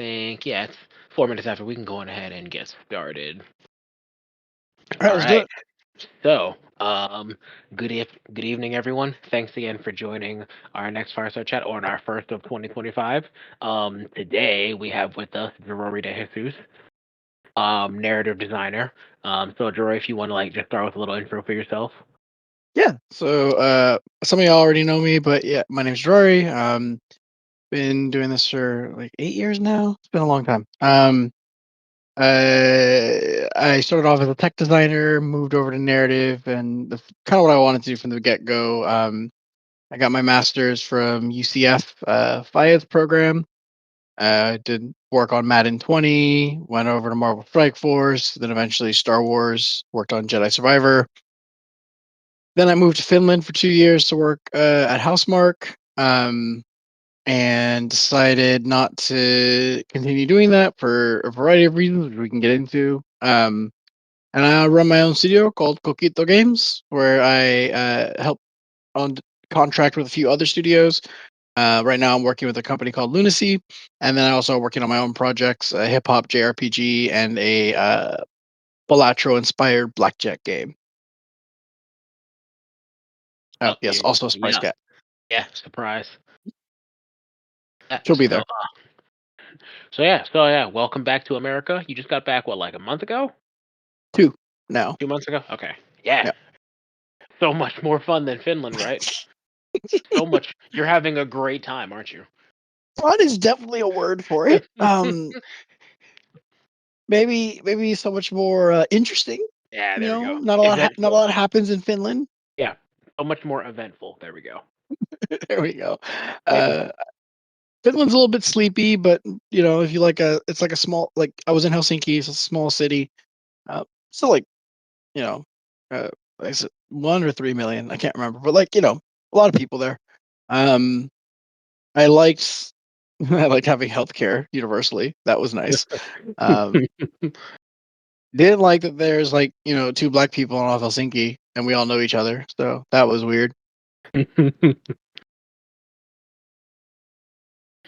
think, yeah, it's 4 minutes after. We can go on ahead and get started. All right, All let's do right. it. So, good evening, everyone. Thanks again for joining our next Fireside Chat on our first of 2025. Today we have with us Jarory De Jesus, narrative designer. So Jarory, if you want to like just start with a little intro for yourself. Yeah. So, some of y'all already know me, but yeah, my name's Jarory. Been doing this for like 8 years now. It's been a long time. I started off as a tech designer, moved over to narrative, and that's kind of what I wanted to do from the get go. I got my master's from UCF, FIAS program. Did work on Madden 20, went over to Marvel Strike Force, then eventually Star Wars, worked on Jedi Survivor. Then I moved to Finland for 2 years to work at Housemark, and decided not to continue doing that for a variety of reasons, which we can get into. And I run my own studio called Coquito Games, where I help on contract with a few other studios. Right now, I'm working with a company called Lunacy, and then I also working on my own projects: a hip hop JRPG and a Balatro inspired blackjack game. Oh Oh, yes, also Spice yeah, Cat. yeah, surprise. Yeah, She'll be so, there. so yeah, welcome back to America. You just got back what, like a month ago? Two now. 2 months ago? Okay. Yeah. Yeah. So much more fun than Finland, right? So much. You're having a great time, aren't you? Fun is definitely a word for it. Maybe so much more interesting. Yeah, You there we know, go. not a Eventful. lot happens in Finland. Yeah, so much more eventful. There we go. There we go. Way to Uh, Finland's a little bit sleepy, but if you like it's like a small, like I was in Helsinki, it's a small city. Still like you know, uh, like I said, 1 or 3 million, I can't remember, but like a lot of people there. Um, I liked I liked having healthcare universally. That was nice. Um, Didn't like that there's like, two black people in all of Helsinki and we all know each other. So that was weird.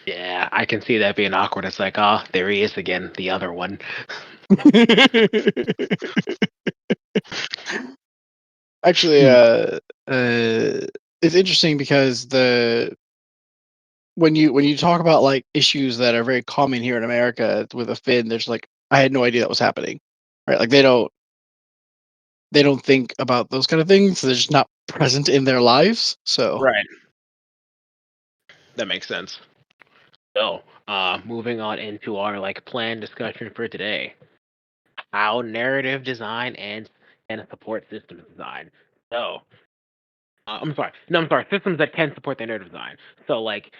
Yeah, I can see that being awkward. It's like, oh, there he is again, the other one. Actually, Hmm. it's interesting because the when you talk about like issues that are very common here in America with a Finn, there's like I had no idea that was happening. Right? Like they don't think about those kind of things. They're just not present in their lives. So Right, that makes sense. So, moving on into our like planned discussion for today: how narrative design and support systems design. So, I'm sorry. No, I'm sorry. Systems that can support the narrative design. So, like,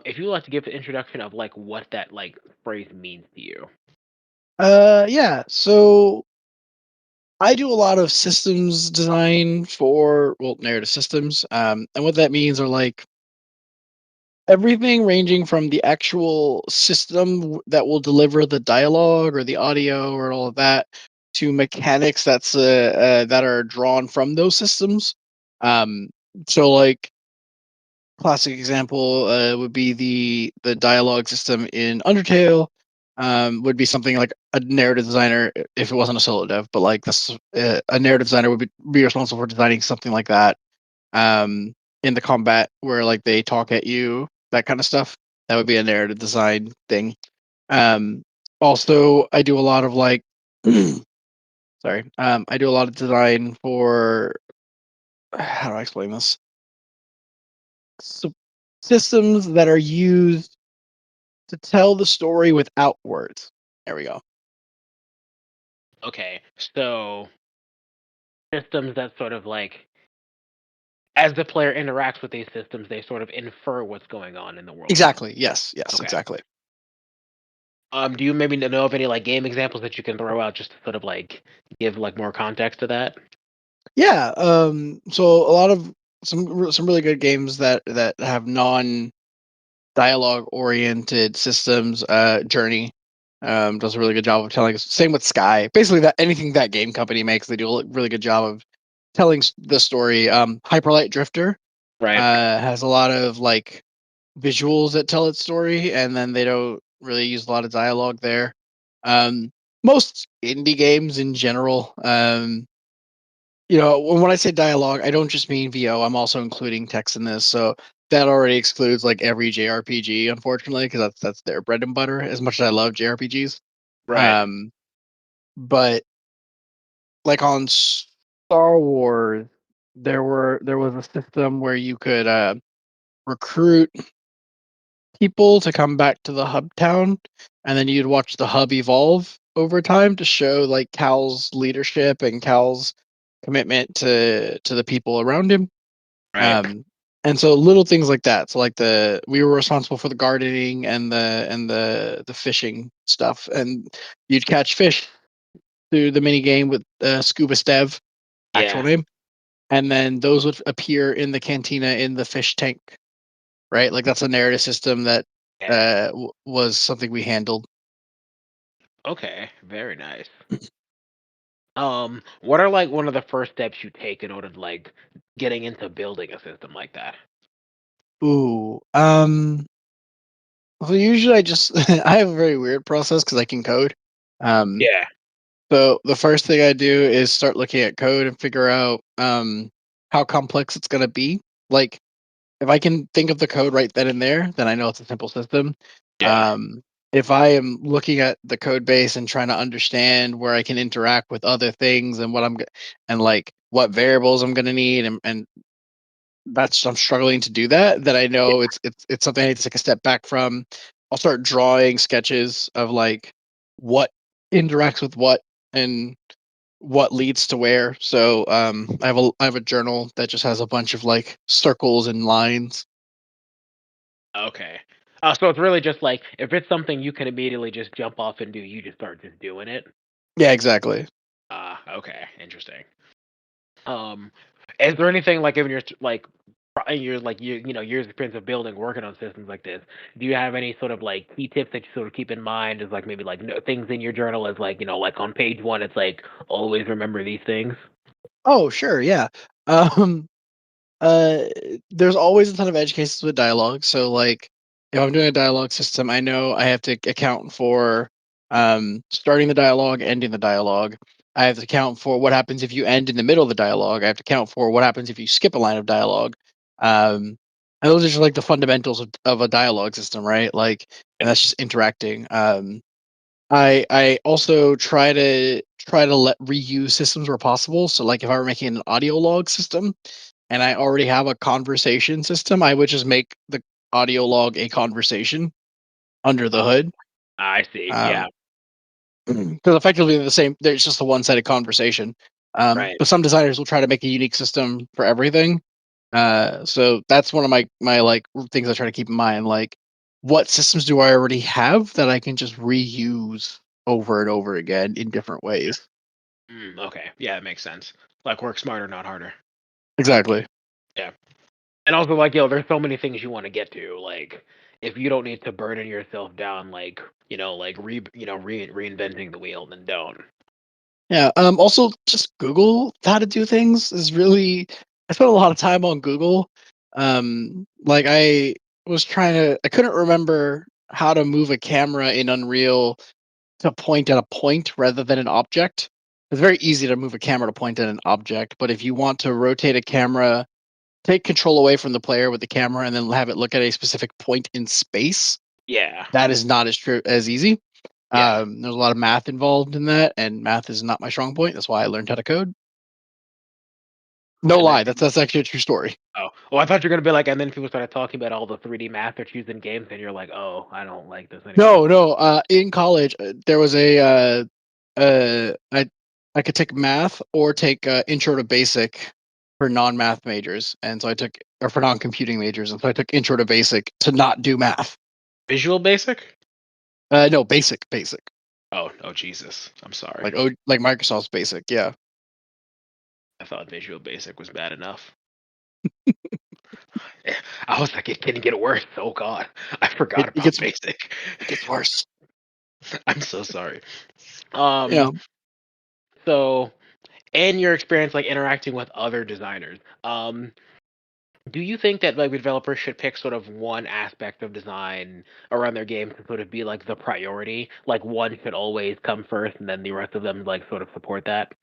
if you would like to give the introduction of like what that like phrase means to you. yeah. So I do a lot of systems design for narrative systems. And what that means are like everything ranging from the actual system that will deliver the dialogue or the audio or all of that to mechanics that are drawn from those systems. Um, so like classic example would be the dialogue system in Undertale. Would be something like a narrative designer if it wasn't a solo dev, but like this a narrative designer would be responsible for designing something like that. In the combat where like they talk at you, that kind of stuff. That would be a narrative design thing. Um, Also, I do a lot of like, sorry, I do a lot of design for how do I explain this? So, systems that are used to tell the story without words. There we go. Okay, so systems that sort of like, as the player interacts with these systems, they sort of infer what's going on in the world around Exactly. Yes. Yes. them. Okay. Exactly. Do you maybe know of any like game examples that you can throw out just to sort of like give like more context to that? Yeah. So a lot of some really good games that have non dialogue oriented systems. Journey does a really good job of telling us. Same with Sky. Basically, that anything that game company makes, they do a really good job of telling the story. Hyperlight Drifter Right. has a lot of like visuals that tell its story, and then they don't. really use a lot of dialogue there. Um, Most indie games in general, when I say dialogue, I don't just mean VO. I'm also including text in this, so that already excludes like every JRPG, unfortunately, because that's their bread and butter. As much as I love JRPGs, Right. um, but like on Star Wars, there was a system where you could recruit people to come back to the hub town, and then you'd watch the hub evolve over time to show like Cal's leadership and Cal's commitment to the people around him. Right. Um, and so little things like that. So like we were responsible for the gardening and the fishing stuff, and you'd catch fish through the mini game with Scuba Stev, actual Yeah. name, and then those would appear in the cantina in the fish tank. Right, like that's a narrative system that Yeah. was something we handled. Okay. Very nice. What are like one of the first steps you take in order to like getting into building a system like that? Ooh, well, usually I just I have a very weird process because I can code. Um, Yeah. so the first thing I do is start looking at code and figure out how complex it's gonna be. Like if I can think of the code right then and there, then I know it's a simple system. Yeah. If I am looking at the code base and trying to understand where I can interact with other things and and like what variables I'm gonna need and that's I'm struggling to do that, then I know it's something I need to take a step back from. I'll start drawing sketches of like what interacts with what and what leads to where. So I have a journal that just has a bunch of like circles and lines. Okay. So it's really just like if it's something you can immediately just jump off and do, you just start just doing it. Yeah, exactly. Okay, interesting. Um, is there anything like in your like in your like you know years experience of building working on systems like this? Do you have any sort of like key tips that you sort of keep in mind as like maybe like things in your journal as like like on page one it's like always remember these things. Oh, sure, yeah. Um Uh, there's always a ton of edge cases with dialogue. So like if I'm doing a dialogue system, I know I have to account for starting the dialogue, ending the dialogue. I have to account for what happens if you end in the middle of the dialogue. I have to account for what happens if you skip a line of dialogue. And those are just like the fundamentals of a dialogue system, right? Like, and that's just interacting. I also try to let reuse systems where possible. So like if I were making an audio log system, and I already have a conversation system, I would just make the audio log a conversation under the hood. I see. Um, Yeah. because effectively they're the same. There's just a one-sided conversation. Right. But some designers will try to make a unique system for everything. So that's one of my like things I try to keep in mind. Like, what systems do I already have that I can just reuse over and over again in different ways? Okay. Yeah, it makes sense. Like work smarter, not harder. Exactly. Yeah. And also, like, there's so many things you want to get to. Like, if you don't need to burden yourself down, like, like reinventing the wheel, then don't. Yeah. Also, just Google how to do things is really. I spent a lot of time on Google. Like I was trying to. I couldn't remember how to move a camera in Unreal to point at a point rather than an object. It's very easy to move a camera to point at an object, but if you want to rotate a camera, take control away from the player with the camera, and then have it look at a specific point in space, Yeah. that is not as easy. Yeah. There's a lot of math involved in that, and math is not my strong point. That's why I learned how to code. No And then lie, that's actually a true story. I thought you were gonna be like, and then people started talking about all the 3D math that's used in games, and you're like, oh, I don't like this anymore. No, no. In college, there was a I could take math or take intro to basic for non-math majors, and so I took or for non-computing majors, and so I took intro to basic to not do math. Visual Basic? No, basic, Oh, oh, Jesus. I'm sorry. like Microsoft's basic. Yeah, I thought Visual Basic was bad enough. I was like, it can get worse. Oh God, I forgot it about gets Basic. it gets worse. I'm so sorry. Yeah. So, in your experience, like interacting with other designers, Do you think that like developers should pick sort of one aspect of design around their game to sort of be like the priority? Like one should always come first, and then the rest of them like sort of support that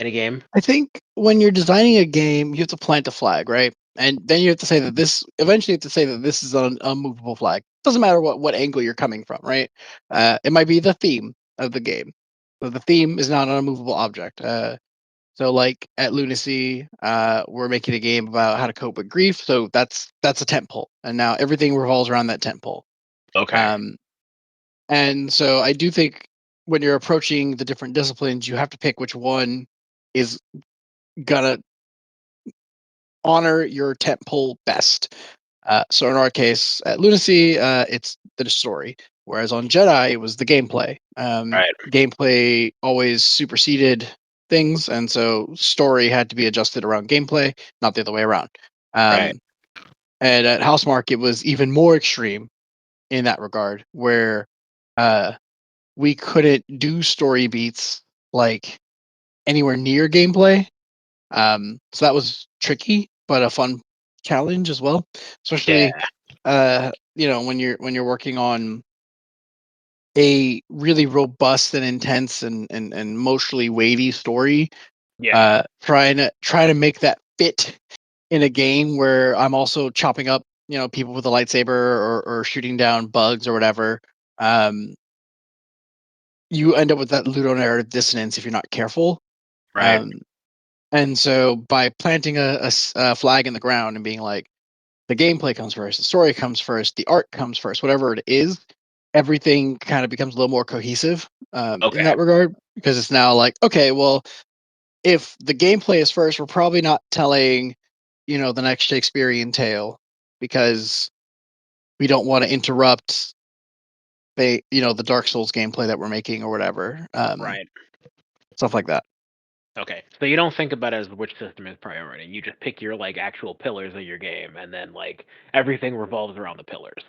in a game. I think when you're designing a game, you have to plant a flag, right? And then you have to say that this eventually you have to say that this is an unmovable flag. Doesn't matter what angle you're coming from, right? It might be the theme of the game. So the theme is not an unmovable object. So like at Lunacy, we're making a game about how to cope with grief. So that's a tent pole, and now everything revolves around that tent pole. Okay. Um, and so I do think when you're approaching the different disciplines, you have to pick which one is gonna honor your tentpole best. So in our case, at Lunacy, it's the story, whereas on Jedi, it was the gameplay. Right. Gameplay always superseded things, and so story had to be adjusted around gameplay, not the other way around. Right. Um, and at Housemark, it was even more extreme in that regard, where uh, we couldn't do story beats like anywhere near gameplay. So that was tricky, but a fun challenge as well. Especially, Yeah. when you're working on a really robust and intense and emotionally weighty story, Yeah. trying to make that fit in a game where I'm also chopping up, people with a lightsaber or shooting down bugs or whatever. Um, you end up with that ludonarrative dissonance if you're not careful. Right. Um, and so by planting a flag in the ground and being like, the gameplay comes first, the story comes first, the art comes first, whatever it is, everything kind of becomes a little more cohesive in Okay. that regard, because it's now like, okay, well, if the gameplay is first, we're probably not telling, the next Shakespearean tale, because we don't want to interrupt the Dark Souls gameplay that we're making or whatever, Right. stuff like that. Okay. So you don't think about it as which system is priority. You just pick your like actual pillars of your game, and then like everything revolves around the pillars.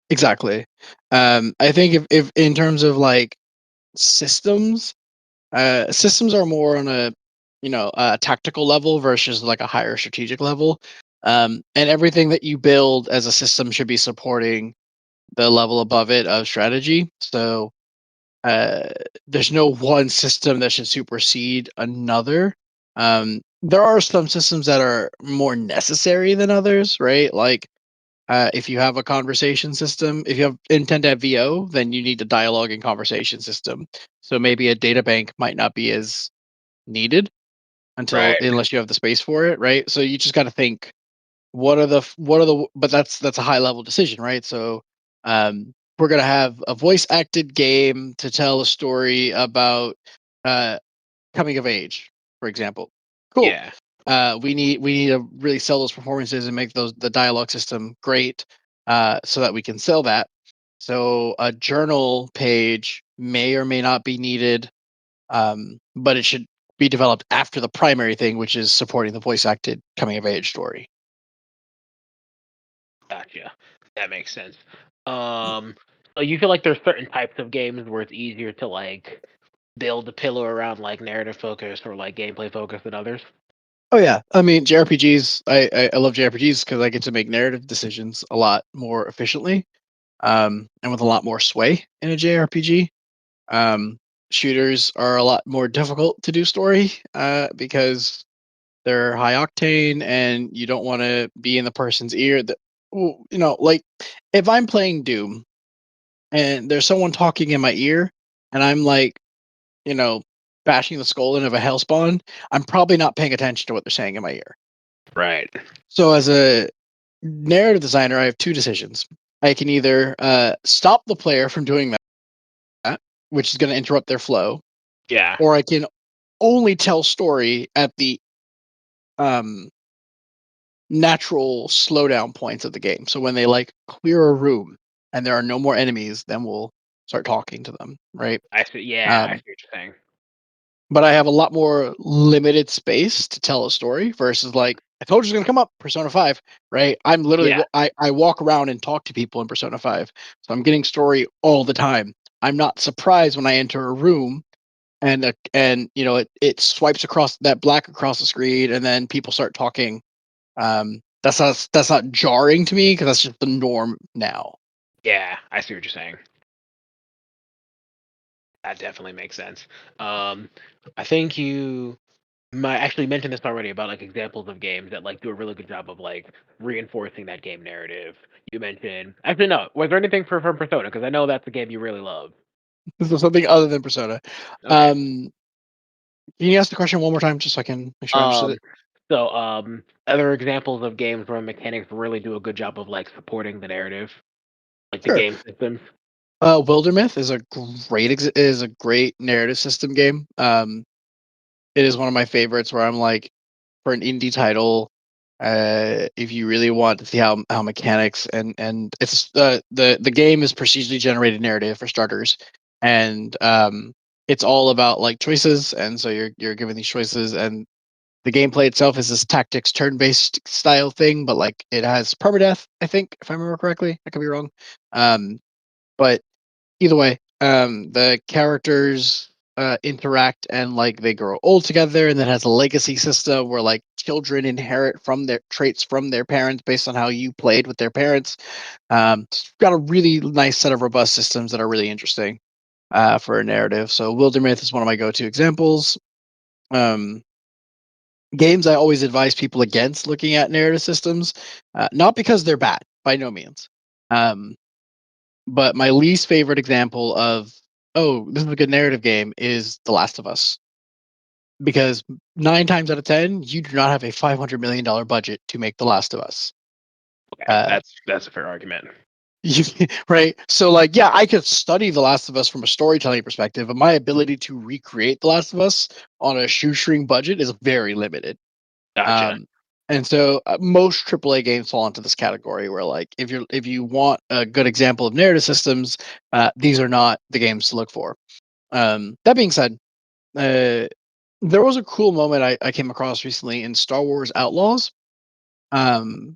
Exactly. I think if in terms of like systems, systems are more on a tactical level versus like a higher strategic level. And everything that you build as a system should be supporting the level above it of strategy. So uh, there's no one system that should supersede another. There are some systems that are more necessary than others, right? Like if you have a conversation system, if you have intend to have VO, then you need a dialogue and conversation system. So maybe a data bank might not be as needed Right. unless you have the space for it, right? So you just got to think, what are the but that's a high level decision, right? So we're gonna have a voice acted game to tell a story about uh coming of age, for example. Cool. Yeah. We need to really sell those performances and make the dialogue system great, so that we can sell that. So a journal page may or may not be needed, but it should be developed after the primary thing, which is supporting the voice acted coming of age story. Gotcha. That makes sense. Um, so you feel like there's certain types of games where it's easier to like build a pillar around like narrative focus or like gameplay focus than others? Oh yeah, I mean JRPGs. I love JRPGs because I get to make narrative decisions a lot more efficiently, and with a lot more sway in a JRPG. Um, Shooters are a lot more difficult to do story, because they're high octane and you don't want to be in the person's ear. That, like if I'm playing Doom and there's someone talking in my ear, and I'm like, you know, bashing the skull in of a hellspawn, I'm probably not paying attention to what they're saying in my ear. Right. So as a narrative designer, I have two decisions. I can either stop the player from doing that, which is going to interrupt their flow, Yeah. or I can only tell story at the um, natural slowdown points of the game. So when they like clear a room and there are no more enemies, then we'll start talking to them, right? I see. Yeah, I Um, see what you're saying. but I have a lot more limited space to tell a story versus like I told you it's gonna come up Persona 5, right? I'm literally Yeah. I walk around and talk to people in Persona 5, so I'm getting story all the time. I'm not surprised when I enter a room and it swipes across that black across the screen and then people start talking. that's not jarring to me because that's just the norm now. Yeah, I see what you're saying. That definitely makes sense. Um, I think you might actually mention this already about like examples of games that like do a really good job of like reinforcing that game narrative. You mentioned actually no. Was there anything from Persona? Because I know that's a game you really love. So something other than Persona. Okay. Um, can you ask the question one more time just so I can make sure I understood Um, it? other examples of games where mechanics really do a good job of like supporting the narrative, like the Sure. game systems. Wildermyth is a great narrative system game. It is one of my favorites where I'm like, for an indie title, if you really want to see how mechanics and it's the game is procedurally generated narrative for starters, and it's all about like choices, and so you're given these choices, and the gameplay itself is this tactics turn-based style thing, but like it has permadeath, I think, if I remember correctly. I could be wrong. But either way, the characters interact and like they grow old together, and then has a legacy system where like children inherit from their traits from their parents based on how you played with their parents. It's got a really nice set of robust systems that are really interesting for a narrative. So Wildermyth is one of my go-to examples. Um, Games I always advise people against looking at narrative systems, not because they're bad, by no means. Um, but my least favorite example of, oh, this is a good narrative game is The Last of Us. Because 9 times out of 10, you do not have a $500 million budget to make The Last of Us. Okay, Uh, that's a fair argument. right? So, like, yeah, I could study The Last of Us from a storytelling perspective, but my ability to recreate The Last of Us on a shoestring budget is very limited. Gotcha. Um, and so most AAA games fall into this category where, like, if you want a good example of narrative systems, these are not the games to look for. That being said, uh, there was a cool moment I came across recently in Star Wars Outlaws. Um,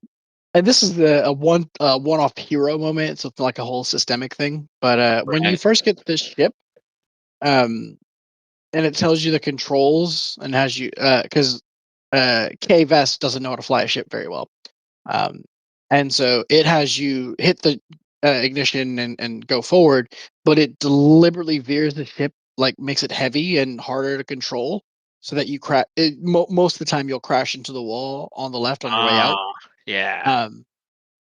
and this is a one-off hero moment, so it's like a whole systemic thing. But when you Right. first get to this ship, um, and it tells you the controls and has you because K Vest doesn't know how to fly a ship very well. Um, and so it has you hit the ignition and go forward, but it deliberately veers the ship, like makes it heavy and harder to control, so that you crash. Most of the time, you'll crash into the wall on the left on your way out. Ah, yeah. Um,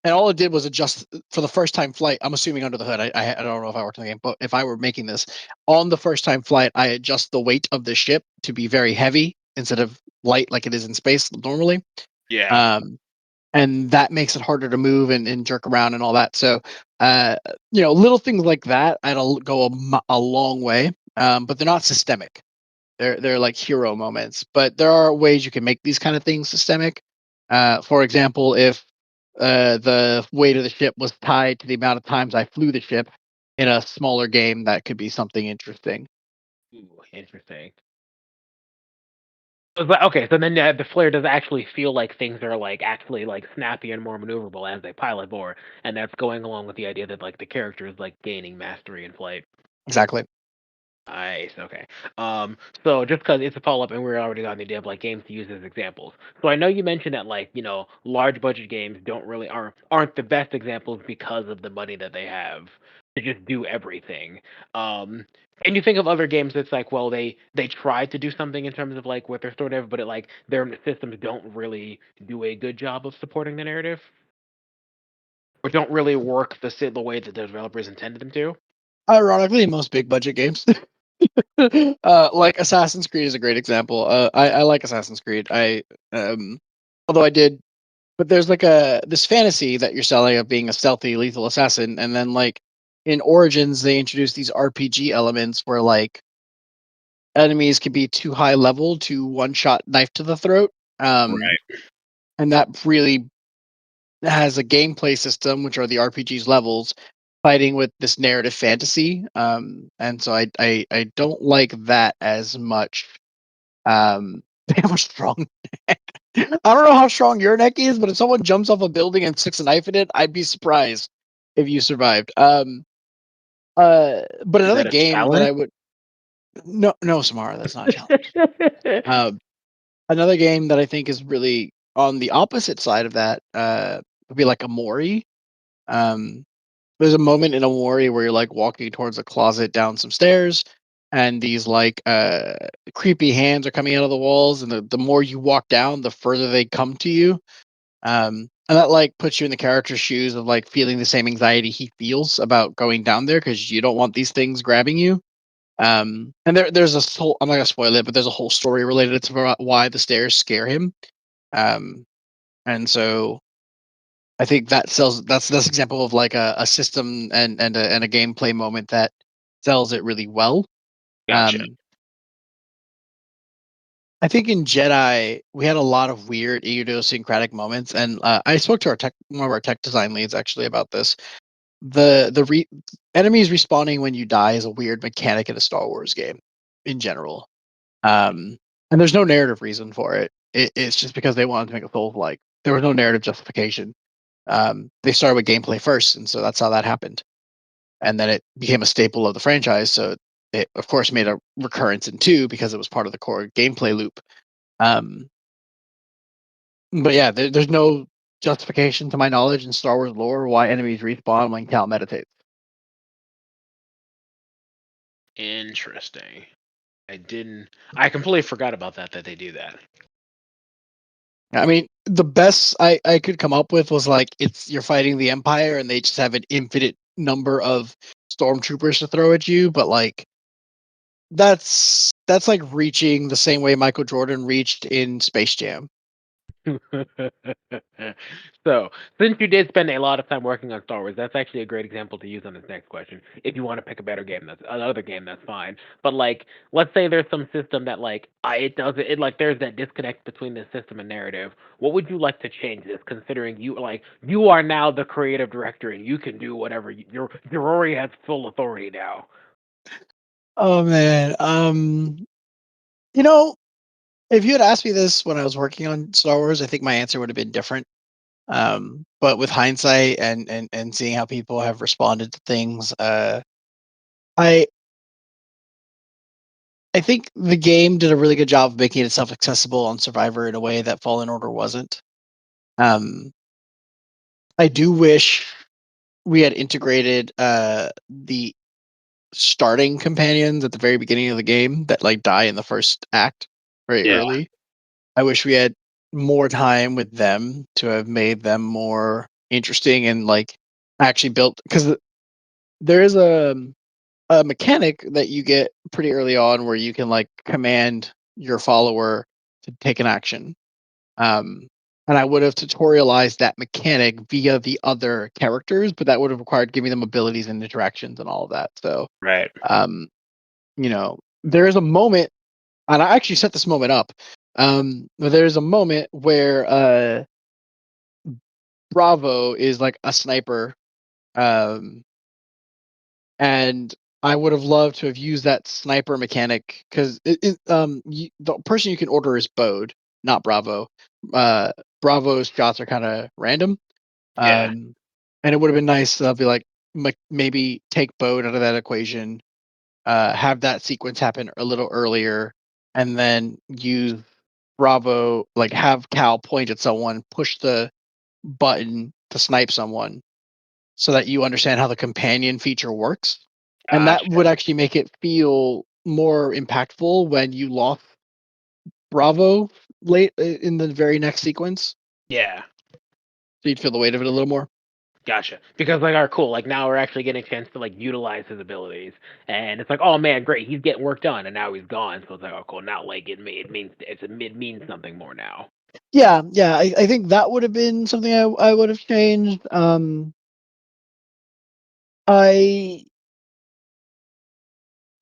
and all it did was adjust for the first time flight. I'm assuming under the hood. I don't know if I worked in the game, but if I were making this on the first time flight, I adjust the weight of the ship to be very heavy instead of light like it is in space normally. Yeah. Um, and that makes it harder to move and jerk around and all that. So, uh, little things like that, it'll go a long way. But they're not systemic. They're like hero moments. But there are ways you can make these kind of things systemic. For example, if the weight of the ship was tied to the amount of times I flew the ship in a smaller game, that could be something interesting. Ooh, interesting. Okay, so then the flare does actually feel like things are like actually like snappy and more maneuverable as they pilot more, and that's going along with the idea that like the character is like gaining mastery in flight. Exactly. Nice. Okay. So just because it's a follow up, and we're already on the idea of like games to use as examples. So I know you mentioned that like large budget games don't really aren't the best examples because of the money that they have to just do everything. Um, can you think of other games that's like, well, they tried to do something in terms of like with their story, but it like their systems don't really do a good job of supporting the narrative, or don't really work the way that the developers intended them to? Ironically, most big budget games. Like Assassin's Creed is a great example. I like Assassin's Creed. Although I did, but there's like this fantasy that you're selling of being a stealthy, lethal assassin, and then like in Origins they introduce these RPG elements where like enemies can be too high level to one shot knife to the throat. Um, Right. and that really has a gameplay system, which are the RPG's levels, fighting with this narrative fantasy. And so I don't like that as much. They have a strong neck. I don't know how strong your neck is, but if someone jumps off a building and sticks a knife in it, I'd be surprised if you survived. But Is another that a game that challenge? I would no Samara, that's not a challenge. Um, Another game that I think is really On the opposite side of that, would be like a Mori. Um, there's a moment in a Mori where you're like walking towards a closet down some stairs, and these like creepy hands are coming out of the walls, and the more you walk down, the further they come to you. And that like puts you in the character's shoes of like feeling the same anxiety he feels about going down there because you don't want these things grabbing you. And there's a whole, I'm not gonna spoil it, but there's a whole story related to why the stairs scare him. Um, and so I think that's example of like a system and a gameplay moment that sells it really well. Gotcha. Um, I think in Jedi we had a lot of weird idiosyncratic moments, and I spoke to our tech one of our tech design leads actually about this. The enemies respawning when you die is a weird mechanic in a Star Wars game in general. And there's no narrative reason for it. It's just because they wanted to make a Souls like. There was no narrative justification. They started with gameplay first, and so that's how that happened. And then it became a staple of the franchise. So it, of course, made a recurrence in two because it was part of the core gameplay loop. Um, but yeah, there's no justification to my knowledge in Star Wars lore why enemies respawn when Cal meditates. Interesting. I didn't. I completely forgot about that. That they do that. I mean, the best I could come up with was like it's you're fighting the Empire and they just have an infinite number of stormtroopers to throw at you, but like that's like reaching the same way Michael Jordan reached in Space Jam. So, since you did spend a lot of time working on Star Wars, that's actually a great example to use on this next question. If you want to pick a better game, that's another game, that's fine. But like, let's say there's some system that like it does it like there's that disconnect between the system and narrative. What would you like to change this? Considering you are now the creative director and you can do whatever. Your Jarory has full authority now. Oh man, you know, if you had asked me this when I was working on Star Wars, I think my answer would have been different. But with hindsight and seeing how people have responded to things, I I think the game did a really good job of making itself accessible on Survivor in a way that Fallen Order wasn't. Um, I do wish we had integrated the starting companions at the very beginning of the game that like die in the first act very Yeah. early. I wish we had more time with them to have made them more interesting and like actually built because there is a mechanic that you get pretty early on where you can like command your follower to take an action. Um, and I would have tutorialized that mechanic via the other characters, but that would have required giving them abilities and interactions and all of that. So, Right. um, there is a moment, and I actually set this moment up. There's a moment where Bravo is like a sniper, um, and I would have loved to have used that sniper mechanic because the person you can order is Bode, not Bravo. Uh, Bravo's shots are kind of random, Yeah. um, and it would have been nice to be like maybe take Bode out of that equation, have that sequence happen a little earlier, and then use Bravo like have Cal point at someone, push the button to snipe someone, so that you understand how the companion feature works. And that Gotcha. would actually make it feel more impactful when you lost Bravo late in the very next sequence. Yeah. So you'd feel the weight of it a little more. Gotcha. Because like, all right, cool. Like now we're actually getting a chance to like utilize his abilities, and it's like, oh man, great, he's getting work done, and now he's gone. So it's like, oh cool. Now like it means it means something more now. Yeah, yeah. I think that would have been something I would have changed. I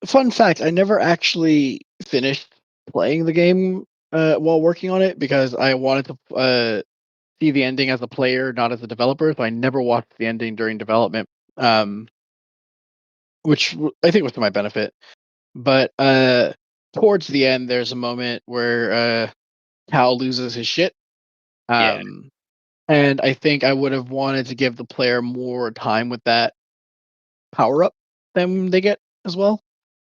Fun fact, I never actually finished playing the game while working on it because I wanted to see the ending as a player, not as a developer. So I never watched the ending during development, um, which I think was to my benefit. But towards the end, there's a moment where Cal loses his shit, Yeah. um, and I think I would have wanted to give the player more time with that power up than they get as well.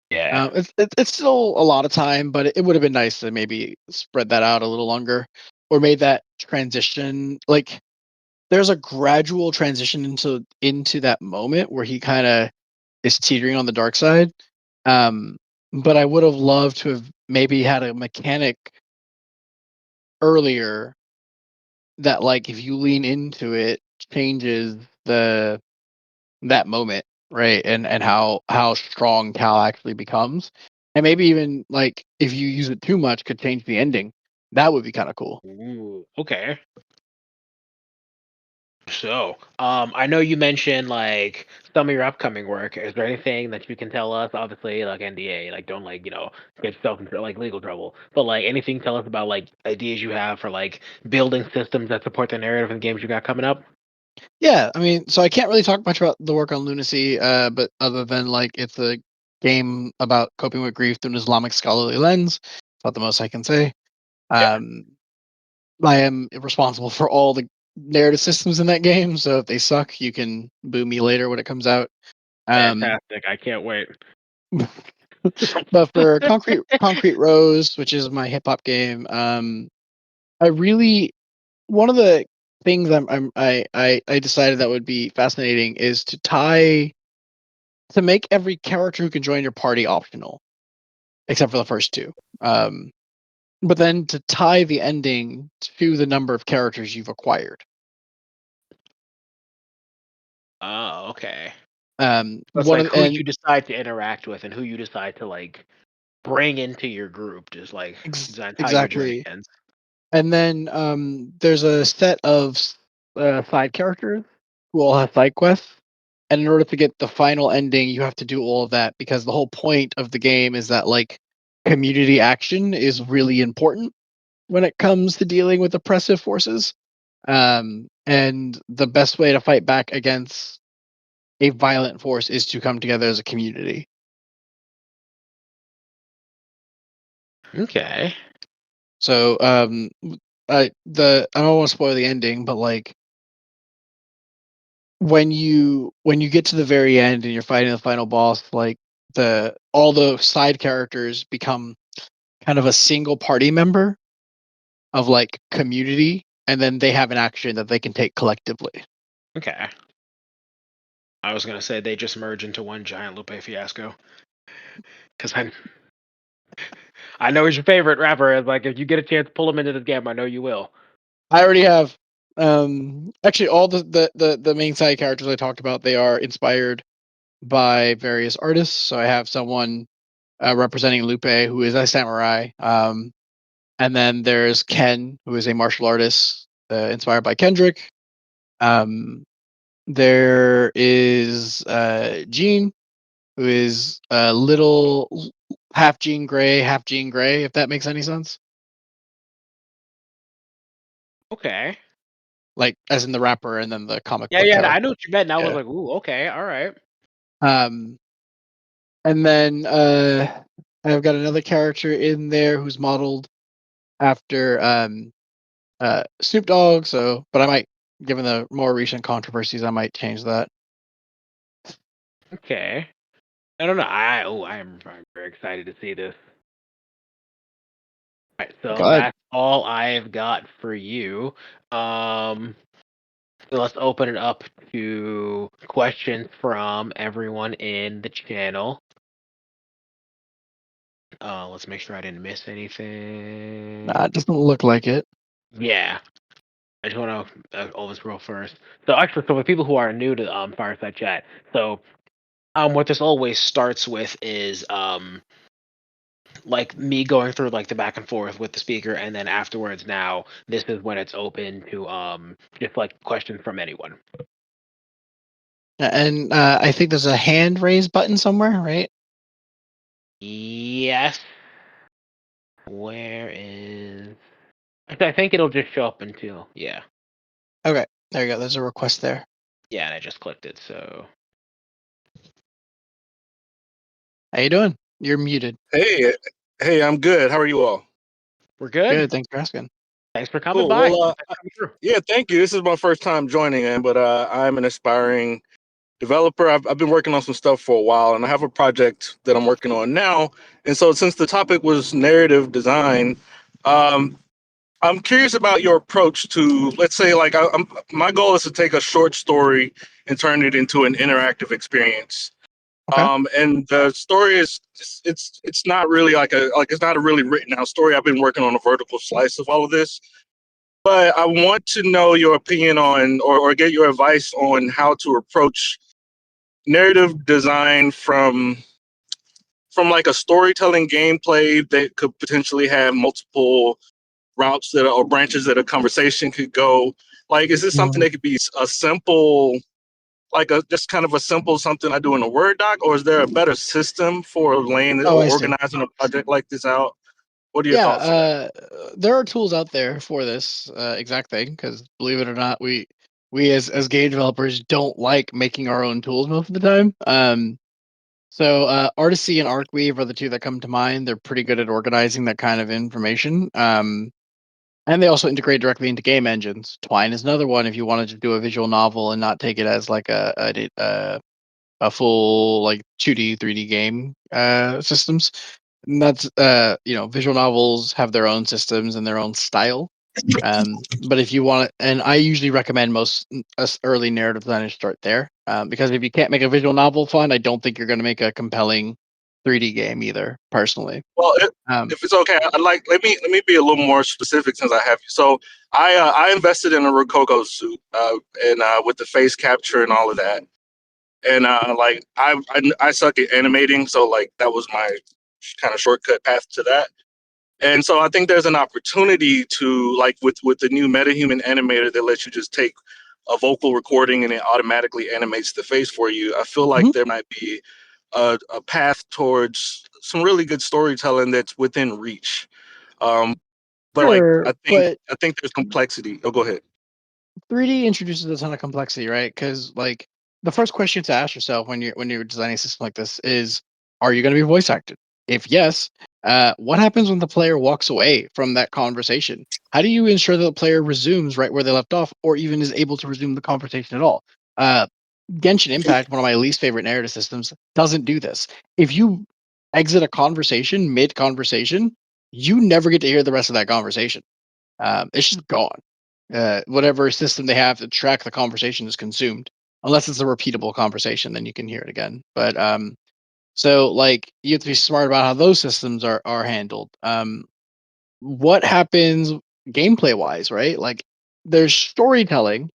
Yeah. It's still a lot of time, but it would have been nice to maybe spread that out a little longer. or made that transition. Like there's a gradual transition into that moment where he kind of is teetering on the dark side. But I would have loved to have maybe had a mechanic earlier that, like, if you lean into it, changes that moment, right? And how strong Cal actually becomes, and maybe even like if you use it too much, could change the ending. That would be kind of cool. Ooh, okay. So, I know you mentioned like some of your upcoming work. Is there anything that you can tell us? Obviously, like NDA, like don't like get yourself into like legal trouble. But like anything, tell us about like ideas you have for like building systems that support the narrative and games you got coming up. Yeah, I mean, so I can't really talk much about the work on Lunacy, but other than like it's a game about coping with grief through an Islamic scholarly lens. About the most I can say. Yeah, Um, I am responsible for all the narrative systems in that game, so if they suck, you can boo me later when it comes out. Um, fantastic! I can't wait. but for Concrete Rose, which is my hip hop game, I really one of the things I decided that would be fascinating is to make every character who can join your party optional, except for the first two. But then to tie the ending to the number of characters you've acquired. Oh, okay. That's One like of who you and decide to interact with and who you decide to like bring into your group. Just like designs how your journey exactly. ends. And then there's a set of side characters who all have side quests. And in order to get the final ending, you have to do all of that because the whole point of the game is that like community action is really important when it comes to dealing with oppressive forces. And the best way to fight back against a violent force is to come together as a community. Okay. So I don't want to spoil the ending, but like when you get to the very end and you're fighting the final boss, like the all the side characters become kind of a single party member of like community, and then they have an action that they can take collectively. Okay. I was gonna say they just merge into one giant Lupe fiasco. Because I know he's your favorite rapper. It's like if you get a chance to pull him into this game, I know you will. I already have actually all the main side characters I talked about, they are inspired by various artists. So I have someone representing Lupe who is a samurai. And then there's Ken, who is a martial artist inspired by Kendrick. Um, there is Gene, who is a little half Jean Grey, half Jean Grey, if that makes any sense. Okay. Like, as in the rapper and then the comic Yeah, book yeah. I character. know what you meant. And I was Yeah. like, ooh, okay, all right. Um, and then I've got another character in there who's modeled after Snoop Dogg. So, but I might, given the more recent controversies, I might change that. Okay. I don't know. I'm very excited to see this. All right, so God, that's all I've got for you. Um, so let's open it up to questions from everyone in the channel. Let's make sure I didn't miss anything. nah, it doesn't look like it. Yeah, I just want to always roll first. So actually, so for people who are new to Fireside Chat, so what this always starts with is like me going through like the back and forth with the speaker, and then afterwards, now this is when it's open to just like questions from anyone. And I think there's a hand raise button somewhere, right? Yes. Where is? I think it'll just show up until yeah. Okay, there you go. There's a request there. Yeah, and I just clicked it, so How you doing? You're muted. Hey, I'm good. How are you all? we're good. Good. Thanks for asking. Thanks for coming Cool. by. Well, Thanks for coming through. yeah, thank you. This is my first time joining in, but I'm an aspiring developer. I've been working on some stuff for a while, and I have a project that I'm working on now. And so, since the topic was narrative design, um, I'm curious about your approach to, let's say, like, my goal is to take a short story and turn it into an interactive experience. Okay. And the story is it's not really it's not a really written out story. I've been working on a vertical slice of all of this, but I want to know your opinion on or get your advice on how to approach narrative design from like a storytelling gameplay that could potentially have multiple routes that or branches that a conversation could go. Like, is this something Mhm. that could be a simple, like a just kind of a simple something I do in a Word doc, or is there a better system for laying it Oh, or I see. organizing a project like this out? What are your Yeah, thoughts on that? there are tools out there for this exact thing. Because believe it or not, we as game developers don't like making our own tools most of the time. So Artisy and Arcweave are the two that come to mind. They're pretty good at organizing that kind of information. And they also integrate directly into game engines. Twine is another one if you wanted to do a visual novel and not take it as like a full like 2D 3D game systems. And that's visual novels have their own systems and their own style. But if you want it, and I usually recommend most us early narrative designers start there, because if you can't make a visual novel fun, I don't think you're going to make a compelling 3D game either. Personally, Well, um, if it's okay, I'd like let me be a little more specific since I have you. So I invested in a Rococo suit and with the face capture and all of that. And like I suck at animating, so like that was my kind of shortcut path to that. And so I think there's an opportunity to like with the new MetaHuman animator that lets you just take a vocal recording and it automatically animates the face for you. I feel like mhm. there might be a path towards some really good storytelling that's within reach. Um, but like Sure, but I think there's complexity. Oh, go ahead. 3D introduces a ton of complexity, right? Because like the first question to ask yourself when you're designing a system like this is, are you going to be voice acted? If yes, what happens when the player walks away from that conversation? How do you ensure that the player resumes right where they left off, or even is able to resume the conversation at all? Uh, Genshin Impact, one of my least favorite narrative systems, doesn't do this. If you exit a conversation mid conversation, you never get to hear the rest of that conversation. It's just gone. Whatever system they have to track the conversation is consumed, unless it's a repeatable conversation, then you can hear it again. But so like you have to be smart about how those systems are handled. What happens gameplay wise, right? Like there's storytelling,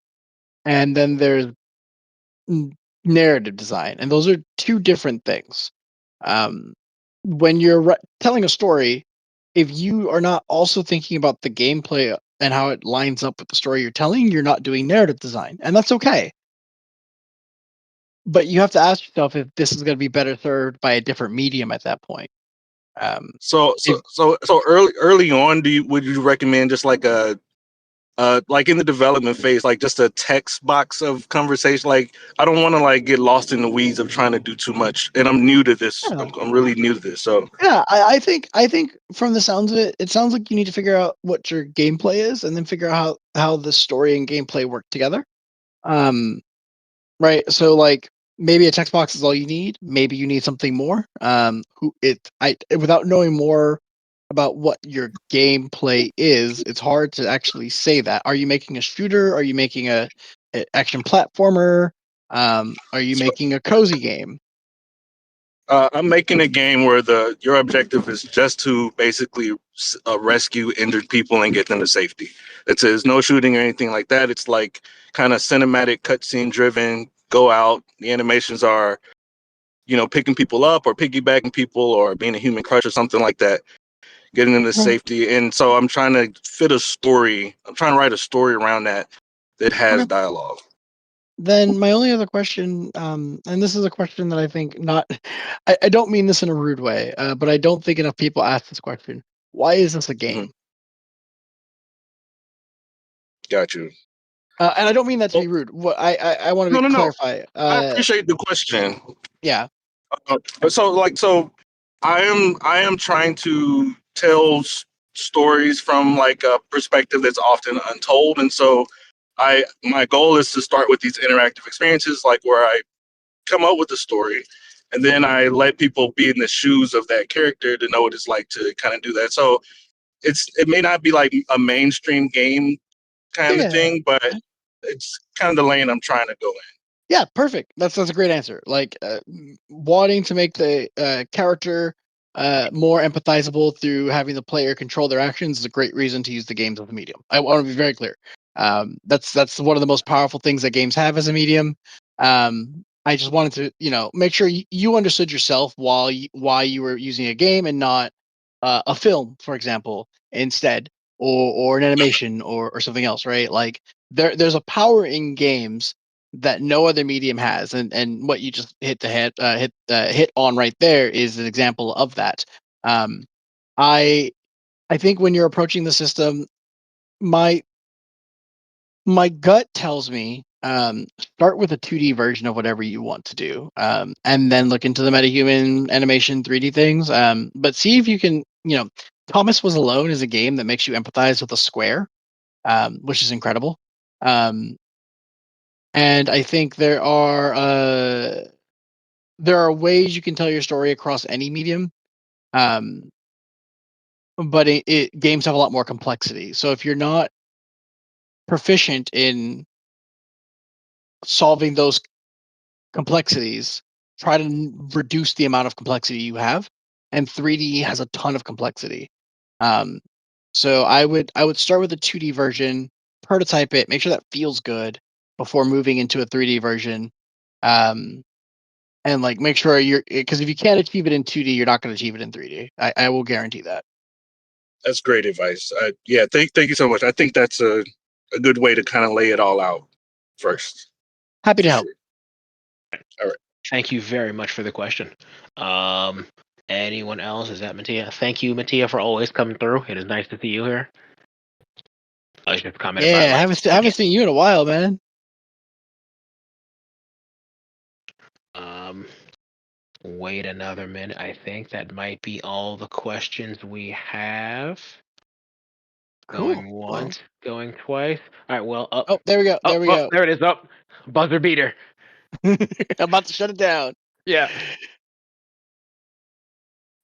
and then there's n- narrative design, and those are two different things. Um, when you're telling a story, if you are not also thinking about the gameplay and how it lines up with the story you're telling, you're not doing narrative design, and that's okay. But you have to ask yourself if this is going to be better served by a different medium at that point. Um, if So early on, do you would you recommend just like in the development phase, like just a text box of conversation? Like I don't want to like get lost in the weeds of trying to do too much, and I'm new to this. yeah, I'm really new to this, so yeah, I think from the sounds of it, it sounds like you need to figure out what your gameplay is, and then figure out how the story and gameplay work together. Um, Right. So like maybe a text box is all you need. Maybe you need something more. Who it I without knowing more about what your gameplay is, it's hard to actually say that. Are you making a shooter? Are you making a action platformer? Are you so making a cozy game? I'm making a game where the your objective is just to basically rescue injured people and get them to safety. It says no shooting or anything like that. It's like kind of cinematic, cutscene driven. Go out. The animations are picking people up or piggybacking people or being a human crush or something like that, getting them to Okay. safety. And so I'm trying to fit a story. I'm trying to write a story around that has Okay. dialogue. Then my only other question, and this is a question that I think not, I don't mean this in a rude way, but I don't think enough people ask this question. Why is this a Mhm. game? Got you. And I don't mean that to Well, be rude. What I want to no, be no, no. clarify. I appreciate the question. Yeah. So I am trying to tell stories from like a perspective that's often untold, and so I my goal is to start with these interactive experiences, like where I come up with a story, and then I let people be in the shoes of that character to know what it's like to kind of do that. So it may not be like a mainstream game kind of thing, but it's kind of the lane I'm trying to go in. Yeah, perfect. That's a great answer. Like wanting to make the character more empathizable through having the player control their actions is a great reason to use the games as a medium. I want to be very clear. That's one of the most powerful things that games have as a medium. I just wanted to make sure you understood yourself why you were using a game and not a film, for example, instead, or an animation or something else, right? Like there's a power in games that no other medium has, and what you just hit on right there is an example of that. Um, I I think when you're approaching the system, my my gut tells me start with a 2D version of whatever you want to do, and then look into the metahuman animation 3D things. But see if you can, Thomas Was Alone is a game that makes you empathize with a square, which is incredible. And I think there are ways you can tell your story across any medium, um, but games have a lot more complexity. So if you're not proficient in solving those complexities, try to reduce the amount of complexity you have. And 3D has a ton of complexity. Um, so I would start with a 2D version, prototype it, make sure that feels good before moving into a 3D version. Um, and like make sure because if you can't achieve it in 2D, you're not going to achieve it in 3D. I will guarantee that. That's great advice. Yeah, thank you so much. I think that's a good way to kind of lay it all out first. Happy to help. Sure. All right. Thank you very much for the question. Anyone else? Is that Mattia? Thank you, Mattia, for always coming through. It is nice to see you here. I was just commenting Yeah, about haven't seen you in a while, man. Wait another minute. I think that might be all the questions we have. Cool. Going once, going twice. All right, well, up. Oh, there we go. There we go. There it is. Up. Buzzer beater. I'm about to shut it down. Yeah.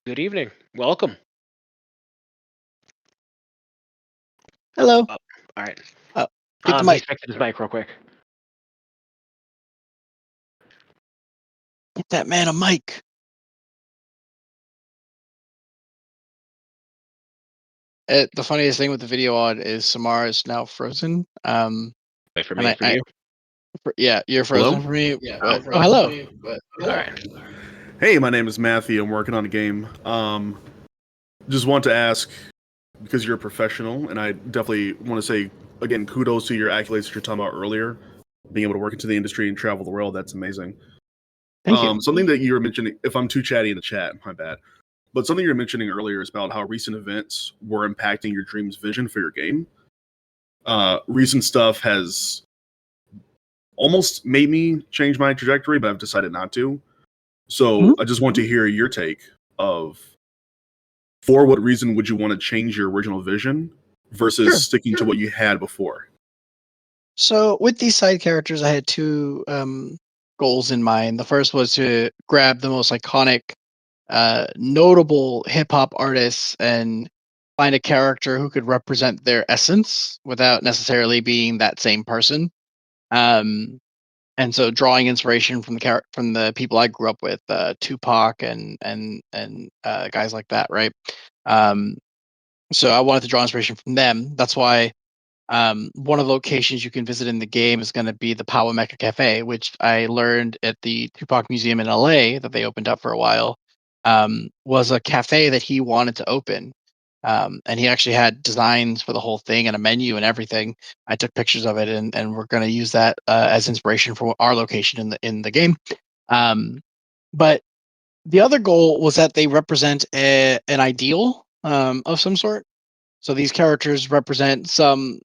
Good evening. Welcome. Hello. All right. Oh, get the He's mic. fixing his mic real quick. Get that man a mic. The funniest thing with the video on is Samara is now frozen. Wait for me. For you. Yeah, you're frozen Hello? for me. Yeah. But, hello. All right. Hey, my name is Matthew. I'm working on a game. Just want to ask, because you're a professional, and I definitely want to say, again, kudos to your accolades that you're talking about earlier. Being able to work into the industry and travel the world, that's amazing. Thank you. Something that you were mentioning, if I'm too chatty in the chat, my bad. But something you were mentioning earlier is about how recent events were impacting your dream's vision for your game. Recent stuff has almost made me change my trajectory, but I've decided not to. So I just want to hear your take of, for what reason would you want to change your original vision versus sticking to what you had before? So with these side characters, I had two goals in mind. The first was to grab the most iconic, notable hip hop artists and find a character who could represent their essence without necessarily being that same person. And so drawing inspiration from the people I grew up with, Tupac and guys like that, right? So I wanted to draw inspiration from them. That's why one of the locations you can visit in the game is going to be the Power Mecha Cafe, which I learned at the Tupac Museum in LA that they opened up for a while, was a cafe that he wanted to open. And he actually had designs for the whole thing and a menu and everything. I took pictures of it, and we're going to use that as inspiration for our location in the game. But the other goal was that they represent an ideal of some sort. So these characters represent some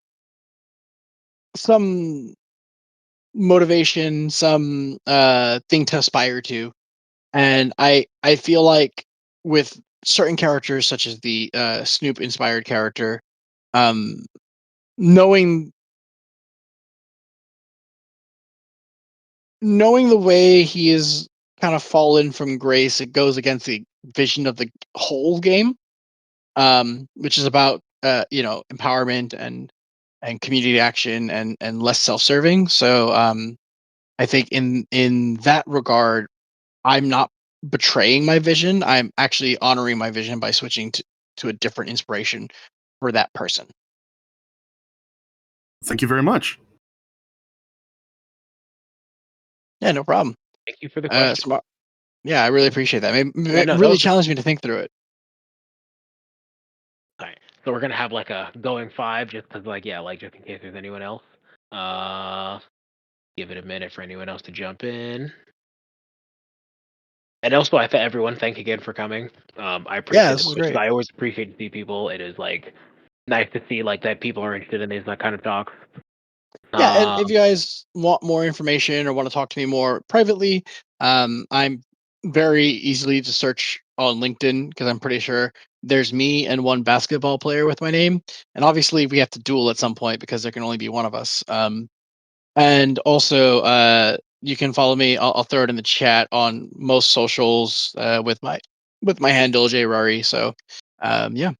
motivation, some thing to aspire to. And I feel like with certain characters, such as the Snoop inspired character, knowing the way he is kind of fallen from grace, it goes against the vision of the whole game. which is about empowerment and community action and less self-serving. So I think in that regard, I'm not betraying my vision. I'm actually honoring my vision by switching to a different inspiration for that person. Thank you very much. Yeah, no problem. Thank you for the question. Smart. Yeah, I really appreciate that. It Yeah, no, that really was challenged me to think through it. Alright, so we're gonna have like a going 5 just because, like, yeah, like just in case there's anyone else. Give it a minute for anyone else to jump in. And also, I thank everyone. Thank again for coming. I Yeah, appreciate this the is questions. great. I always appreciate to see people. It is like nice to see like that people are interested in these like kind of talks. Yeah, and Um, if you guys want more information or want to talk to me more privately, I'm very easily to search on LinkedIn because I'm pretty sure there's me and one basketball player with my name, and obviously we have to duel at some point because there can only be one of us. And also, you can follow me. I'll throw it in the chat on most socials with my handle Jarory. So, yeah.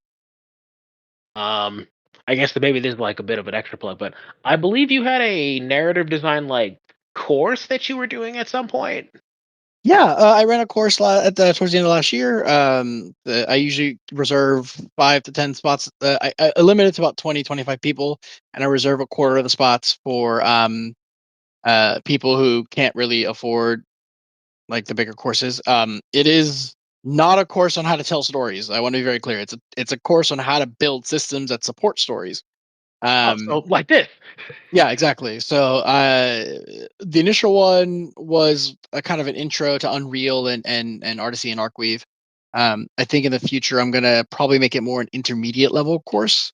I guess that maybe this is like a bit of an extra plug, but I believe you had a narrative design like course that you were doing at some point. Yeah, I ran a course towards the end of last year. I usually reserve 5 to 10 spots. I limit it to about 20, 25 people, and I reserve a quarter of the spots for people who can't really afford like the bigger courses. It is not a course on how to tell stories. I want to be very clear. It's a course on how to build systems that support stories. Oh, so like this. Yeah, exactly. So the initial one was a kind of an intro to Unreal and Artisy and Arcweave. I think in the future I'm gonna probably make it more an intermediate level course.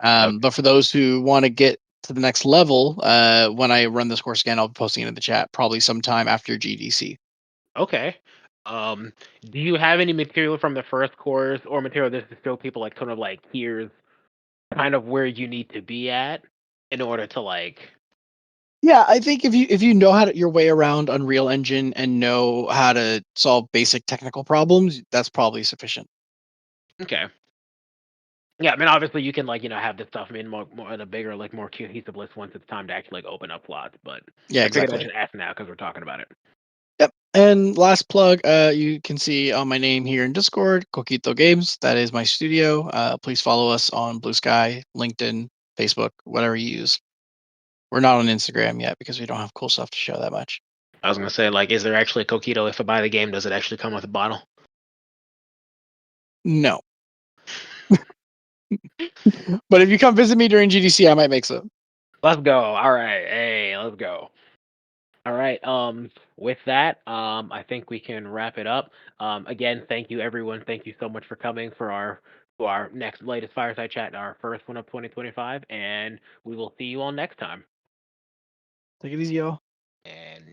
Okay. But for those who want to get to the next level, when I run this course again, I'll be posting it in the chat probably sometime after GDC. Okay. Do you have any material from the first course or material just to show people like kind of like here's kind of where you need to be at in order to like Yeah, I think if you know your way around Unreal Engine and know how to solve basic technical problems, that's probably sufficient. okay. Yeah, I mean obviously you can like, have this stuff in more in a bigger, like more cohesive list once it's time to actually like open up slots. But Yeah, I figured I exactly. should ask now because we're talking about it. Yep. And last plug, you can see on my name here in Discord, Coquito Games. That is my studio. Please follow us on Blue Sky, LinkedIn, Facebook, whatever you use. We're not on Instagram yet because we don't have cool stuff to show that much. I was gonna say, like, is there actually a Coquito if I buy the game, does it actually come with a bottle? No. But if you come visit me during GDC, I might make some. Let's go. All right. Hey, let's go. All right. With that, I think we can wrap it up. Again, thank you everyone. Thank you so much for coming for our next latest fireside chat, our first one of 2025, and we will see you all next time. Take it easy, y'all. And